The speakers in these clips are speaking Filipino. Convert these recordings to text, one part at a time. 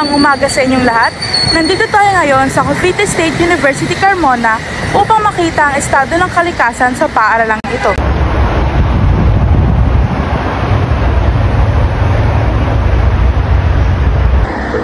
Magandang umaga sa inyong lahat. Nandito tayo ngayon sa Cavite State University, Carmona upang makita ang estado ng kalikasan sa paaralang ito.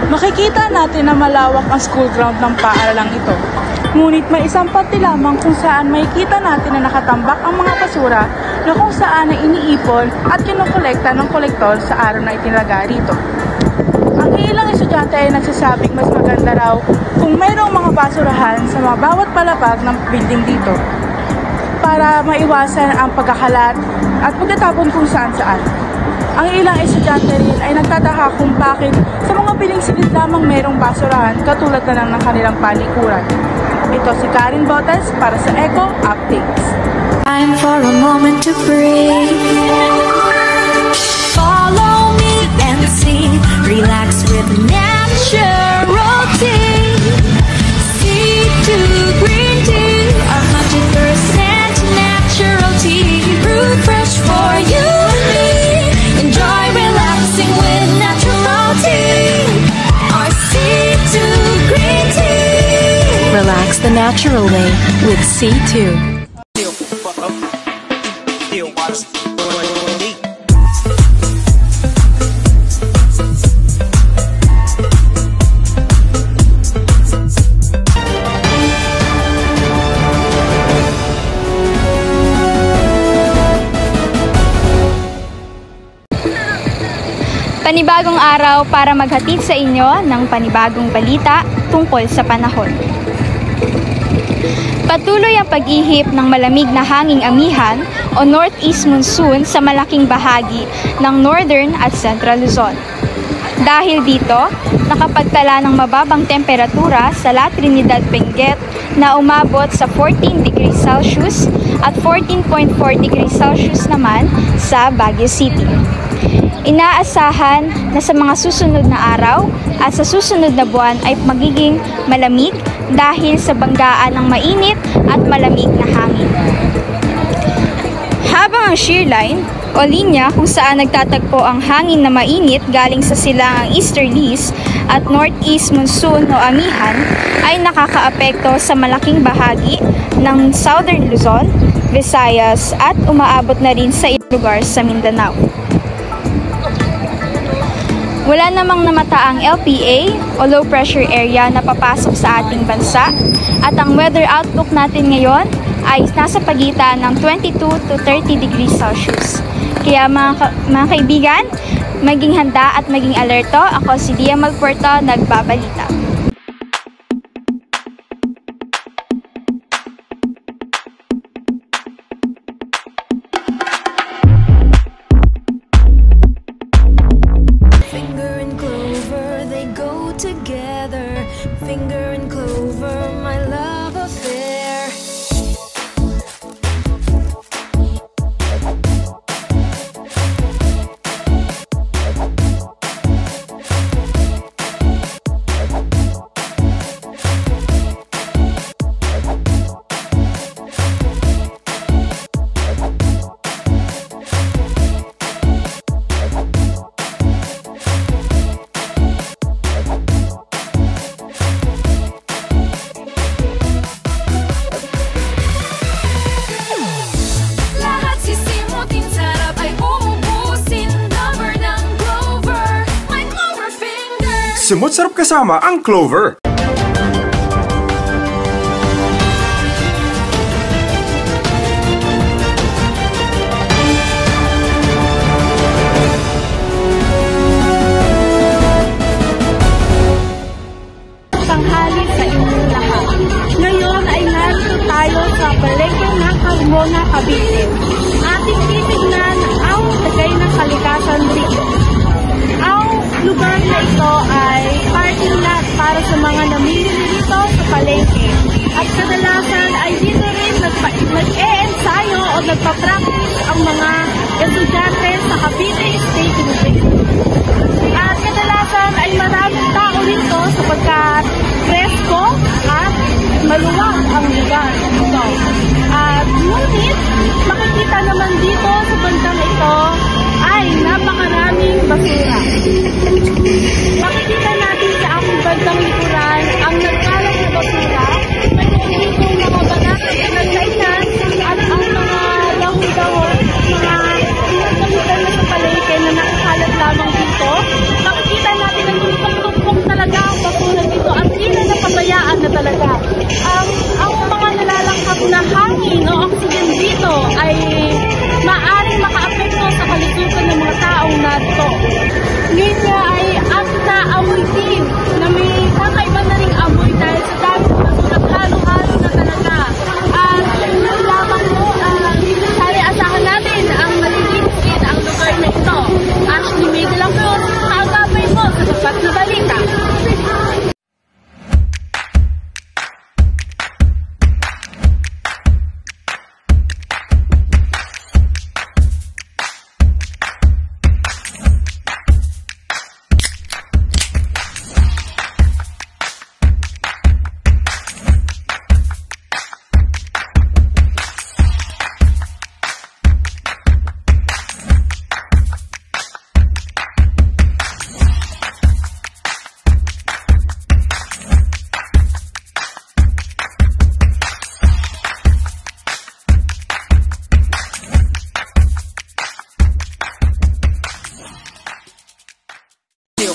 Makikita natin na malawak ang school ground ng paaralang ito. Ngunit may isang parte lamang kung saan makikita natin na nakatambak ang mga basura na kung saan ay iniipon at kinukolekta ng kolektor sa araw na itinaga rito. Ang ilang estudyante ay nagsasabing mas maganda raw kung mayroong mga basurahan sa mga bawat palapag ng building dito para maiwasan ang pagkakalat at pagtatapon kung saan-saan. Ang ilang estudyante rin ay nagtataka kung bakit sa mga piling-silid lamang mayroong basurahan katulad na lang ng kanilang palikuran. Ito si Karen Botas para sa Echo Updates. Time for a moment to breathe. Follow me and see. Relax with natural tea. C2 green tea, 100% natural tea, brewed fresh for you and me. Enjoy relaxing with natural tea. Our C2 green tea. Relax the natural way with C2. Panibagong araw para maghatid sa inyo ng panibagong balita tungkol sa panahon. Patuloy ang pag-ihip ng malamig na hanging amihan o northeast monsoon sa malaking bahagi ng northern at central Luzon. Dahil dito, nakapagtala ng mababang temperatura sa La Trinidad, Benguet na umabot sa 14 degrees Celsius at 14.4 degrees Celsius naman sa Baguio City. Inaasahan na sa mga susunod na araw at sa susunod na buwan ay magiging malamig dahil sa banggaan ng mainit at malamig na hangin. Habang ang shear line o linya kung saan nagtatagpo ang hangin na mainit galing sa silangang easterlies at northeast monsoon o amihan ay nakakaapekto sa malaking bahagi ng southern Luzon, Visayas at umaabot na rin sa ilang lugar sa Mindanao. Wala namang namataang LPA o low pressure area na papasok sa ating bansa at ang weather outlook natin ngayon ay nasa pagitan ng 22 to 30 degrees Celsius. Kaya mga kaibigan, maging handa at maging alerto. Ako si Dia Malpuerto, nagbabalita. Finger and clover, my love affair. Simot sarap kasama ang Clover. Tanghali sa inyong lahat. Ngayon ay narito tayo sa palengke ng Carmona, Cavite. Ating titignan ang lagay ng kalikasan dito. Ang lugar na ito ay parking lot para sa mga namimili dito sa palengke. At kadalasan ay dito rin nag-e-ensayo o nagpa-practice ang mga estudyante sa Cavite State University. At kadalasan ay maraming tao dito sapagkat presko at maluwag ang lugar ito. At ngunit makikita naman dito sa bandang ito ay napakaraming basura. Makikita natin sa Sa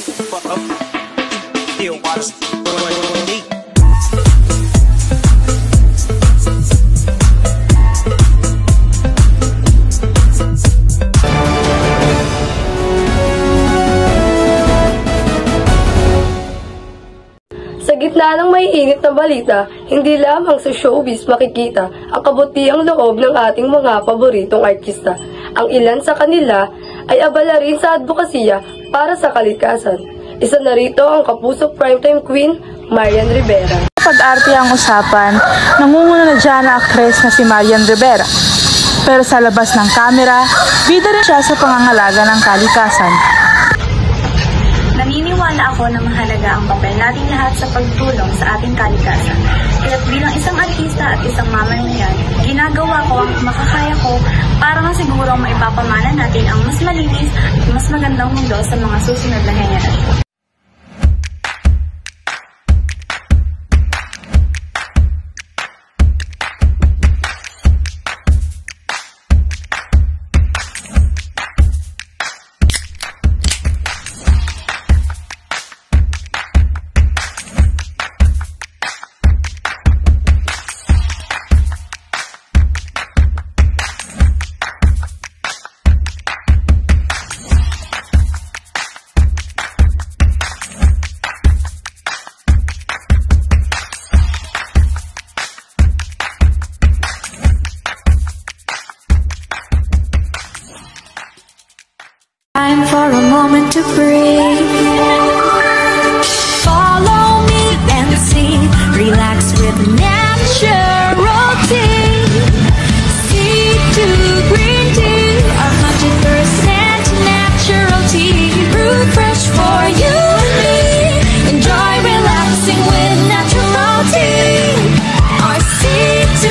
gitna ng maiinit na balita, hindi lamang sa showbiz makikita ang kabutiang loob ng ating mga paboritong artista. Ang ilan sa kanila ay abala rin sa advokasya para sa kalikasan. Isa na rito ang kapusok primetime queen, Marian Rivera. Pag-arte ang usapan, nangunguna na dyan ang aktres na si Marian Rivera. Pero sa labas ng kamera, bida rin siya sa pangangalaga ng kalikasan. Naniniwala ako na mahalaga ang papel nating lahat sa pagtulong sa ating kalikasan. Kaya't bilang isang artista at isang mamamayan, ginagawa ko ang makakaya ko para masigurong maipapamana natin ang mas malinis at mas magandang mundo sa mga susunod na henerasyon. Time for a moment to breathe. Follow me and see. Relax with natural tea. C2 green tea, 100% natural tea. Brewed fresh for you and me. Enjoy relaxing with natural tea. Our C2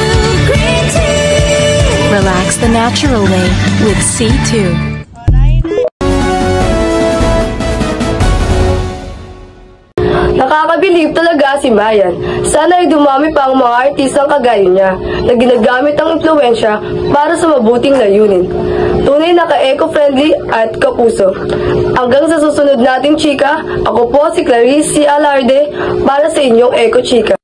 green tea. Relax the natural way with C2. Nakakabilib talaga si Marian. Sana ay dumami pa ang mga artistang kagaya niya na ginagamit ang impluensya para sa mabuting layunin. Tunay na ka-eco-friendly at kapuso. Hanggang sa susunod nating chika, ako po si Clarice C. Alarde para sa inyong Eco Chika.